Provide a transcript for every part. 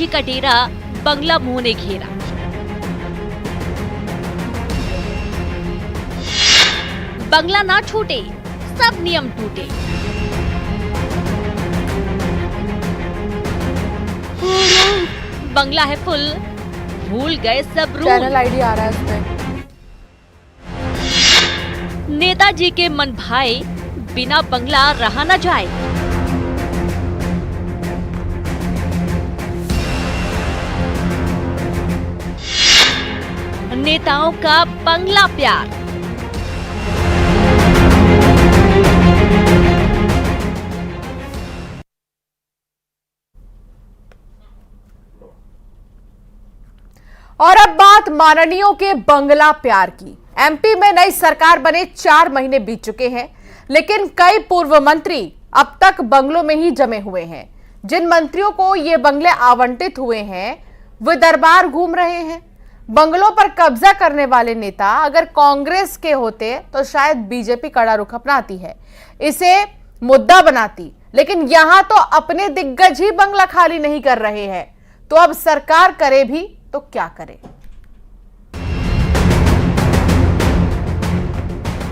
जी का डेरा बंगला मुंह ने घेरा। बंगला ना छूटे, सब नियम टूटे। बंगला है फुल, भूल गए सब रूल। चैनल आईडी आ रहा है उसमें। नेताजी के मन भाए, बिना बंगला रहा न जाए। नेताओं का बंगला प्यार। और अब बात माननीयों के बंगला प्यार की। एमपी में नई सरकार बने 4 महीने बीत चुके हैं, लेकिन कई पूर्व मंत्री अब तक बंगलों में ही जमे हुए हैं। जिन मंत्रियों को ये बंगले आवंटित हुए हैं वे दरबार घूम रहे हैं। बंगलों पर कब्जा करने वाले नेता अगर कांग्रेस के होते तो शायद बीजेपी कड़ा रुख अपनाती है, इसे मुद्दा बनाती, लेकिन यहां तो अपने दिग्गज ही बंगला खाली नहीं कर रहे हैं, तो अब सरकार करे भी तो क्या करे।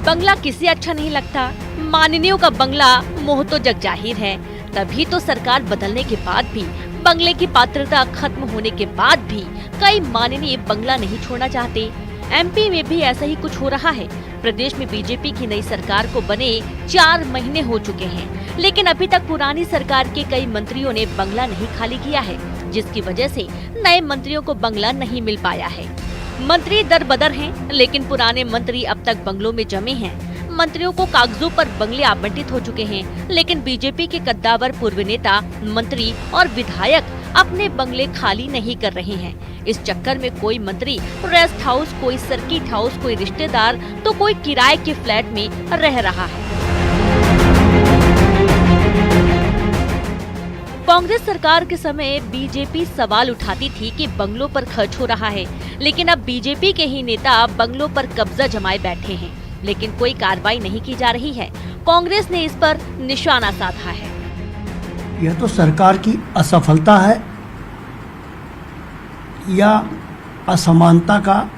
बंगला किसे अच्छा नहीं लगता। माननीयों का बंगला मोह तो जग जाहिर है, तभी तो सरकार बदलने के बाद भी, बंगले की पात्रता खत्म होने के बाद भी कई माननीय बंगला नहीं छोड़ना चाहते। एमपी में भी ऐसा ही कुछ हो रहा है। प्रदेश में बीजेपी की नई सरकार को बने 4 महीने हो चुके हैं, लेकिन अभी तक पुरानी सरकार के कई मंत्रियों ने बंगला नहीं खाली किया है, जिसकी वजह से नए मंत्रियों को बंगला नहीं मिल पाया है। मंत्री दर बदर हैं, लेकिन पुराने मंत्री अब तक बंगलों में जमे हैं। मंत्रियों को कागजों पर बंगले आवंटित हो चुके हैं, लेकिन बीजेपी के कद्दावर पूर्व नेता, मंत्री और विधायक अपने बंगले खाली नहीं कर रहे हैं। इस चक्कर में कोई मंत्री रेस्ट हाउस, कोई सर्किट हाउस, कोई रिश्तेदार तो कोई किराए के फ्लैट में रह रहा है। कांग्रेस सरकार के समय बीजेपी सवाल उठाती थी कि बंगलों पर खर्च हो रहा है, लेकिन अब बीजेपी के ही नेता बंगलों पर कब्जा जमाए बैठे हैं, लेकिन कोई कार्रवाई नहीं की जा रही है। कांग्रेस ने इस पर निशाना साधा है। यह तो सरकार की असफलता है या असमानता का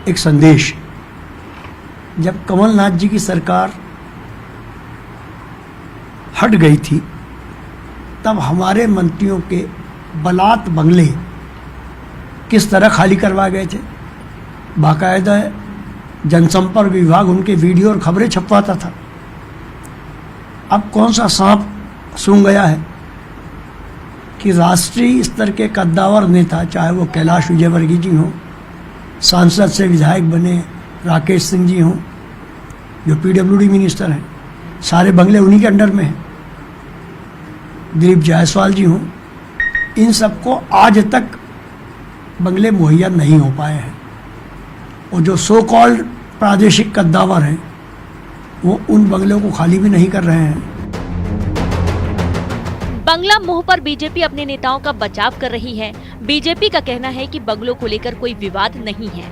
एक संदेश। जब कमलनाथ जी की सरकार हट गई थी, तब हमारे मंत्रियों के बलात् बंगले किस तरह खाली करवाए गए थे। बाकायदा जनसंपर्क विभाग उनके वीडियो और खबरें छपवाता था। अब कौन सा सांप सूंघ गया है कि राष्ट्रीय स्तर के कद्दावर नेता, चाहे वो कैलाश विजयवर्गीय जी हों, सांसद से विधायक बने राकेश सिंह जी हों, जो पीडब्ल्यूडी मिनिस्टर हैं, सारे बंगले उन्हीं के अंडर में हैं, दिलीप जायसवाल जी हों, इन सबको आज तक बंगले मुहैया नहीं हो पाए हैं। और जो सो कॉल्ड प्रादेशिक कद्दावर हैं, वो उन बंगलों को खाली भी नहीं कर रहे हैं। बंगला मुंह पर बीजेपी अपने नेताओं का बचाव कर रही है। बीजेपी का कहना है कि बंगलों को लेकर कोई विवाद नहीं है।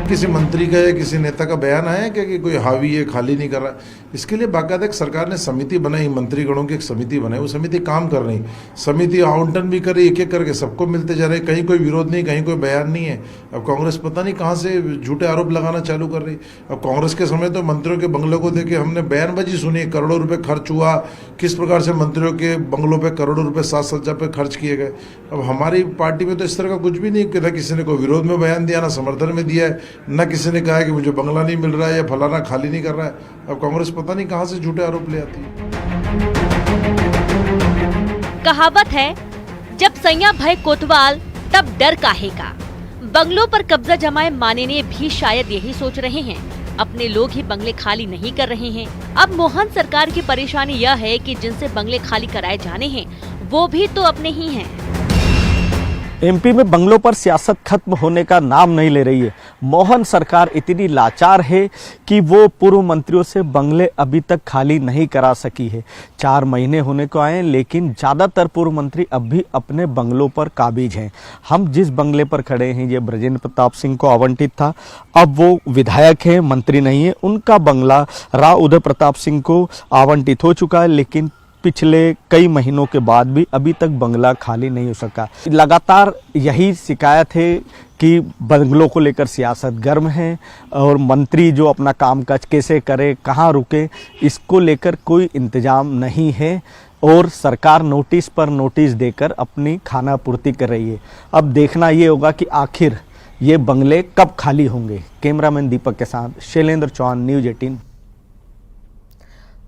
किसी मंत्री का या किसी नेता का बयान आया क्या कि कोई हावी है, खाली नहीं कर रहा। इसके लिए बाकायदा एक सरकार ने समिति बनाई, मंत्रीगणों की एक समिति बनाई, वो समिति काम कर रही, समिति आवंटन भी कर रही, एक एक करके सबको मिलते जा रहे, कहीं कोई विरोध नहीं, कहीं कोई बयान नहीं है। अब कांग्रेस पता नहीं कहाँ से झूठे आरोप लगाना चालू कर रही। अब कांग्रेस के समय तो मंत्रियों के बंगलों को देखे हमने बयानबाजी सुनी, करोड़ों रुपये खर्च हुआ, किस प्रकार से मंत्रियों के बंगलों पर करोड़ों रुपये साज सज्जा पे खर्च किए गए। अब हमारी पार्टी में तो इस तरह का कुछ भी नहीं कि न किसी ने कोई विरोध में बयान दिया, ना समर्थन में दिया है, न किसी ने कहा कि मुझे बंगला नहीं मिल रहा है या फलाना खाली नहीं कर रहा है। अब कांग्रेस पता नहीं कहां से झूठे आरोप ले आती है। कहावत है, जब सैया भय कोतवाल तब डर काहे का। बंगलों पर कब्जा जमाए माननीय भी शायद यही सोच रहे हैं। अपने लोग ही बंगले खाली नहीं कर रहे हैं। अब मोहन सरकार की परेशानी यह है कि जिनसे बंगले खाली कराए जाने हैं वो भी तो अपने ही हैं। एमपी में बंगलों पर सियासत खत्म होने का नाम नहीं ले रही है। मोहन सरकार इतनी लाचार है कि वो पूर्व मंत्रियों से बंगले अभी तक खाली नहीं करा सकी है। 4 महीने होने को आए, लेकिन ज़्यादातर पूर्व मंत्री अब भी अपने बंगलों पर काबिज हैं। हम जिस बंगले पर खड़े हैं, ये ब्रजेंद्र प्रताप सिंह को आवंटित था, अब वो विधायक हैं, मंत्री नहीं है। उनका बंगला राव उदय प्रताप सिंह को आवंटित हो चुका है, लेकिन पिछले कई महीनों के बाद भी अभी तक बंगला खाली नहीं हो सका। लगातार यही शिकायत है कि बंगलों को लेकर सियासत गर्म है और मंत्री जो अपना कामकाज कैसे करे, कहाँ रुके, इसको लेकर कोई इंतजाम नहीं है और सरकार नोटिस पर नोटिस देकर अपनी खाना पूर्ति कर रही है। अब देखना ये होगा कि आखिर ये बंगले कब खाली होंगे। कैमरामैन दीपक के साथ शैलेंद्र चौहान, न्यूज़ 18।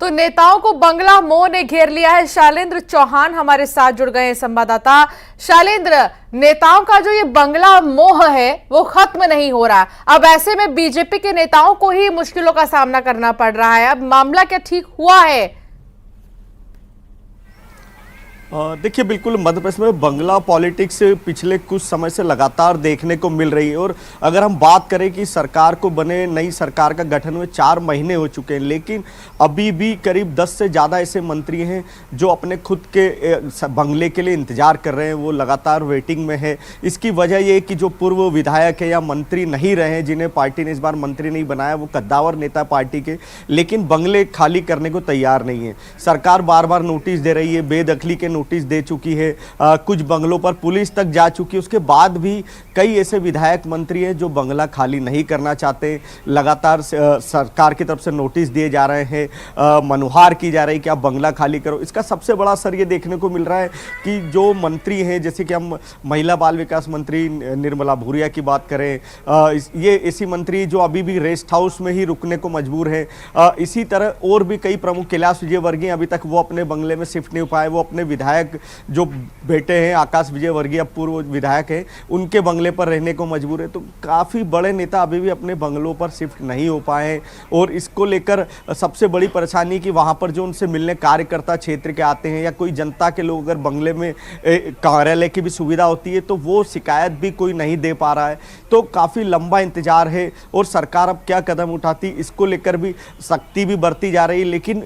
तो नेताओं को बंगला मोह ने घेर लिया है। शैलेंद्र चौहान हमारे साथ जुड़ गए हैं, संवाददाता। शैलेंद्र, नेताओं का जो ये बंगला मोह है वो खत्म नहीं हो रहा। अब ऐसे में बीजेपी के नेताओं को ही मुश्किलों का सामना करना पड़ रहा है। अब मामला क्या ठीक हुआ है? देखिए, बिल्कुल मध्य प्रदेश में बंगला पॉलिटिक्स पिछले कुछ समय से लगातार देखने को मिल रही है। और अगर हम बात करें कि सरकार को बने, नई सरकार का गठन हुए 4 महीने हो चुके हैं, लेकिन अभी भी करीब 10 से ज़्यादा ऐसे मंत्री हैं जो अपने खुद के बंगले के लिए इंतजार कर रहे हैं, वो लगातार वेटिंग में है। इसकी वजह ये कि जो पूर्व विधायक है या मंत्री नहीं रहे हैं, जिन्हें पार्टी ने इस बार मंत्री नहीं बनाया, वो कद्दावर नेता पार्टी के, लेकिन बंगले खाली करने को तैयार नहीं है। सरकार बार बार नोटिस दे रही है, बेदखली के नोटिस दे चुकी है, कुछ बंगलों पर पुलिस तक जा चुकी है। उसके बाद भी कई ऐसे विधायक मंत्री हैं जो बंगला खाली नहीं करना चाहते। लगातार सरकार की तरफ से नोटिस दिए जा रहे हैं, मनुहार की जा रही है कि आप बंगला खाली करो। इसका सबसे बड़ा असर ये देखने को मिल रहा है कि जो मंत्री हैं, जैसे कि हम महिला बाल विकास मंत्री निर्मला भूरिया की बात करें, ये ऐसी मंत्री जो अभी भी रेस्ट हाउस में ही रुकने को मजबूर है। इसी तरह और भी कई प्रमुख, कैलाश विजयवर्गीय अभी तक वो अपने बंगले में शिफ्ट नहीं हो पाए। वो अपने विधायक जो बेटे हैं आकाश विजयवर्गीय, पूर्व विधायक हैं, उनके बंगले पर रहने को मजबूर है। तो काफ़ी बड़े नेता अभी भी अपने बंगलों पर शिफ्ट नहीं हो पाए हैं। और इसको लेकर सबसे बड़ी परेशानी कि वहाँ पर जो उनसे मिलने कार्यकर्ता क्षेत्र के आते हैं या कोई जनता के लोग, अगर बंगले में कार्यालय की भी सुविधा होती है तो वो शिकायत भी कोई नहीं दे पा रहा है। तो काफ़ी लंबा इंतजार है और सरकार अब क्या कदम उठाती, इसको लेकर भी सख्ती भी बरती जा रही है। लेकिन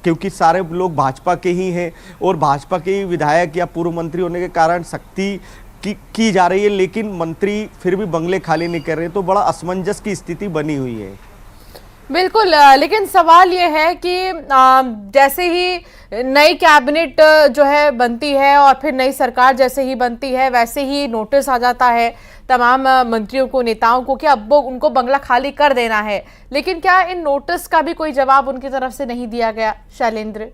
क्योंकि सारे लोग भाजपा के ही हैं और भाजपा के ही विधायक या पूर्व मंत्री होने के कारण सख्ती की जा रही है, लेकिन मंत्री फिर भी बंगले खाली नहीं कर रहे, तो बड़ा असमंजस की स्थिति बनी हुई है। बिल्कुल, लेकिन सवाल ये है कि जैसे ही नई कैबिनेट जो है बनती है और फिर नई सरकार जैसे ही बनती है, वैसे ही नोटिस आ जाता है तमाम मंत्रियों को, नेताओं को कि अब वो उनको बंगला खाली कर देना है। लेकिन क्या इन नोटिस का भी कोई जवाब उनकी तरफ से नहीं दिया गया, शैलेंद्र?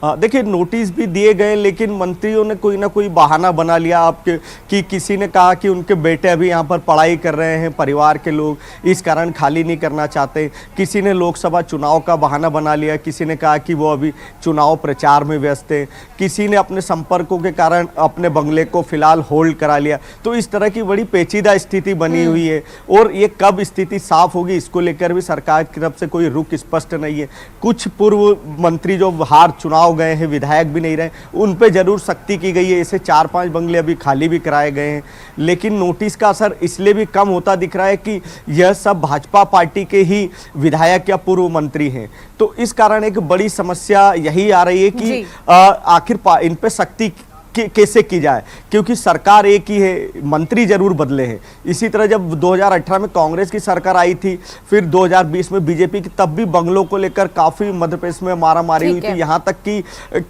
देखिए, नोटिस भी दिए गए, लेकिन मंत्रियों ने कोई ना कोई बहाना बना लिया। आपके कि किसी ने कहा कि उनके बेटे अभी यहाँ पर पढ़ाई कर रहे हैं, परिवार के लोग इस कारण खाली नहीं करना चाहते। किसी ने लोकसभा चुनाव का बहाना बना लिया, किसी ने कहा कि वो अभी चुनाव प्रचार में व्यस्त है, किसी ने अपने संपर्कों के कारण अपने बंगले को फिलहाल होल्ड करा लिया। तो इस तरह की बड़ी पेचीदा स्थिति बनी हुई है और ये कब स्थिति साफ होगी, इसको लेकर भी सरकार की तरफ से कोई रुख स्पष्ट नहीं है। कुछ पूर्व मंत्री जो हार चुनाव गए हैं, विधायक भी नहीं रहे, उन पे जरूर सख्ती की गई है। ऐसे 4-5 बंगले अभी खाली भी कराए गए हैं, लेकिन नोटिस का असर इसलिए भी कम होता दिख रहा है कि यह सब भाजपा पार्टी के ही विधायक या पूर्व मंत्री हैं। तो इस कारण एक बड़ी समस्या यही आ रही है कि आखिर इन पे सख्ती कैसे की जाए, क्योंकि सरकार एक ही है, मंत्री जरूर बदले हैं। इसी तरह जब 2018 में कांग्रेस की सरकार आई थी, फिर 2020 में बीजेपी की, तब भी बंगलों को लेकर काफी मध्य प्रदेश में मारामारी हुई थी। यहाँ तक कि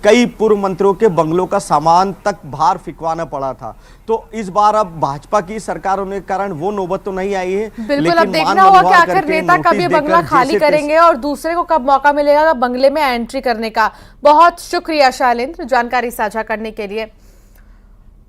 कई पूर्व मंत्रियों के बंगलों का सामान तक बाहर फिकवाना पड़ा था। तो इस बार अब भाजपा की सरकार होने के कारण वो नौबत तो नहीं आई है। बिल्कुल, अब देखना होगा कि आखिर नेता कब ये बंगला खाली करेंगे और दूसरे को कब मौका मिलेगा बंगले में एंट्री करने का। बहुत शुक्रिया शैलेंद्र, जानकारी साझा करने के लिए।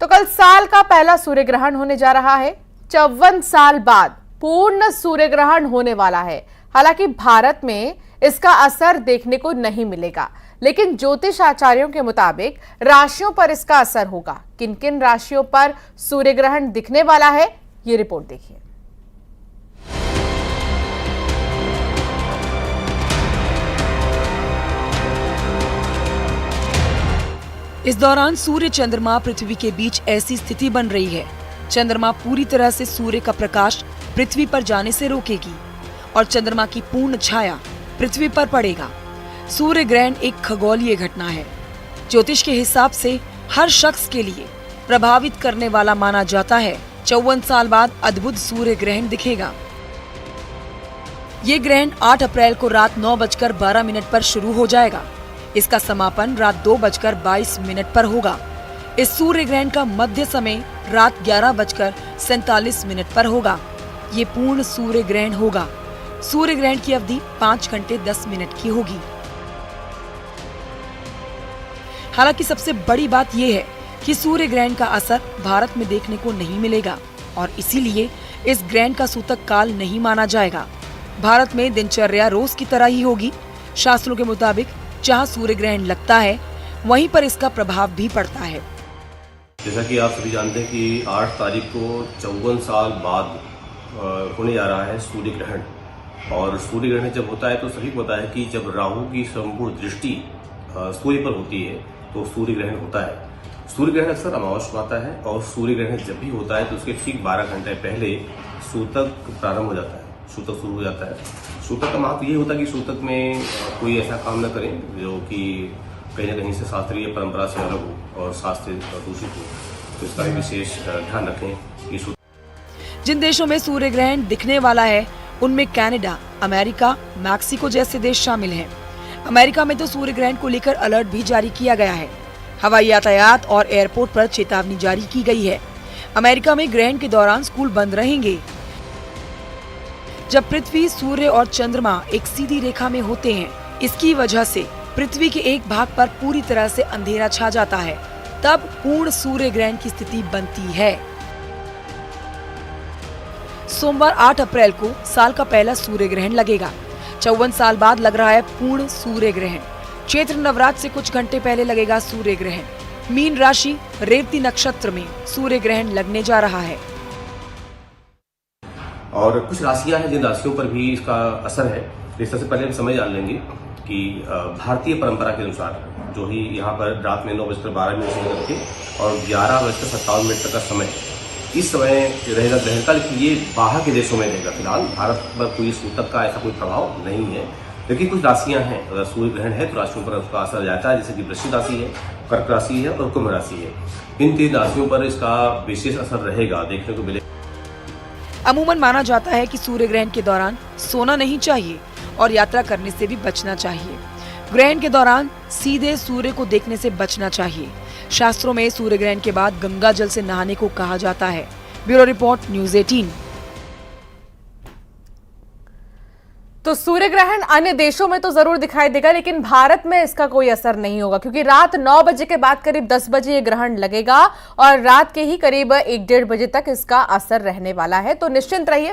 तो कल साल का पहला सूर्य ग्रहण होने जा रहा है। 54 साल बाद पूर्ण सूर्य ग्रहण होने वाला है। हालांकि भारत में इसका असर देखने को नहीं मिलेगा, लेकिन ज्योतिष आचार्यों के मुताबिक राशियों पर इसका असर होगा। किन किन राशियों पर सूर्य ग्रहण दिखने वाला है, ये रिपोर्ट देखिए। इस दौरान सूर्य चंद्रमा पृथ्वी के बीच ऐसी स्थिति बन रही है, चंद्रमा पूरी तरह से सूर्य का प्रकाश पृथ्वी पर जाने से रोकेगी और चंद्रमा की पूर्ण छाया पृथ्वी पर पड़ेगा। सूर्य ग्रहण एक खगोलीय घटना है। ज्योतिष के हिसाब से हर शख्स के लिए प्रभावित करने वाला माना जाता है। 54 साल बाद अद्भुत सूर्य ग्रहण दिखेगा। ये ग्रहण 8 अप्रैल को रात 9:12 पर शुरू हो जाएगा इसका समापन रात 2:22 पर होगा। इस सूर्य ग्रहण का मध्य समय रात 11:47 पर होगा। ये पूर्ण सूर्य ग्रहण होगा। सूर्य ग्रहण की अवधि 5 घंटे 10 मिनट की होगी। हालांकि सबसे बड़ी बात यह है कि सूर्य ग्रहण का असर भारत में देखने को नहीं मिलेगा और इसीलिए इस ग्रहण का सूतक काल नहीं माना जाएगा। भारत में दिनचर्या रोज की तरह ही होगी। शास्त्रों के मुताबिक जहां सूर्य ग्रहण लगता है वहीं पर इसका प्रभाव भी पड़ता है। जैसा कि आप सभी जानते हैं कि 8 तारीख को 54 साल बाद होने जा रहा है सूर्य ग्रहण। और सूर्य ग्रहण जब होता है तो सभी को पता है कि जब राहु की संपूर्ण दृष्टि सूर्य पर होती है तो सूर्य ग्रहण होता है। सूर्य ग्रहण अक्सर अमावस्या में आता है और सूर्य ग्रहण जब भी होता है तो उसके ठीक 12 घंटे पहले सूतक प्रारंभ हो जाता है, सूतक शुरू हो जाता है। सूतक का महत्व ये होता है कि सूतक में कोई ऐसा काम न करें जो कि कहीं न कहीं से शास्त्रीय परंपरा से अलग हो और शास्त्र दूषित हो, तो इसका भी विशेष ध्यान रखें कि जिन देशों में सूर्य ग्रहण दिखने वाला है उनमें कनाडा, अमेरिका, मैक्सिको जैसे देश शामिल हैं। अमेरिका में तो सूर्य ग्रहण को लेकर अलर्ट भी जारी किया गया है। हवाई यातायात और एयरपोर्ट पर चेतावनी जारी की गई है। अमेरिका में ग्रहण के दौरान स्कूल बंद रहेंगे। जब पृथ्वी, सूर्य और चंद्रमा एक सीधी रेखा में होते हैं, इसकी वजह से पृथ्वी के एक भाग पर पूरी तरह से अंधेरा छा जाता है, तब पूर्ण सूर्य ग्रहण की स्थिति बनती है। सोमवार 8 अप्रैल को साल का पहला सूर्य ग्रहण लगेगा। 54 साल बाद लग रहा है पूर्ण सूर्य ग्रहण। चैत्र नवरात्र से कुछ घंटे पहले लगेगा सूर्य ग्रहण। मीन राशि रेवती नक्षत्र में सूर्य ग्रहण लगने जा रहा है। और कुछ राशियां हैं जिन राशियों पर भी इसका असर है। इस तरह से पहले हम समझ जान लेंगे कि भारतीय परंपरा के अनुसार जो ही यहाँ पर रात में 9:12 से लेकर के और 11:57 तक का समय, इस समय रहेगा ग्रहण का। लेकिन ये बाहर के देशों में रहेगा। फिलहाल भारत पर कोई सूतक का ऐसा कोई प्रभाव नहीं है। लेकिन कुछ राशियां हैं, अगर सूर्य ग्रहण है तो राशियों पर उसका असर जाता है, जैसे कि वृश्चिक राशि है, कर्क राशि है और कुंभ राशि है। इन 3 राशियों पर इसका विशेष असर रहेगा, देखने को मिलेगा। अमूमन माना जाता है कि सूर्य ग्रहण के दौरान सोना नहीं चाहिए और यात्रा करने से भी बचना चाहिए। ग्रहण के दौरान सीधे सूर्य को देखने से बचना चाहिए। शास्त्रों में सूर्य ग्रहण के बाद गंगा जल से नहाने को कहा जाता है। Bureau report, news 18। तो सूर्य ग्रहण अन्य देशों में तो जरूर दिखाई देगा, लेकिन भारत में इसका कोई असर नहीं होगा, क्योंकि रात 9 बजे के बाद करीब 10 बजे ये ग्रहण लगेगा और रात के ही करीब 1-1:30 बजे तक इसका असर रहने वाला है। तो निश्चिंत रहिए।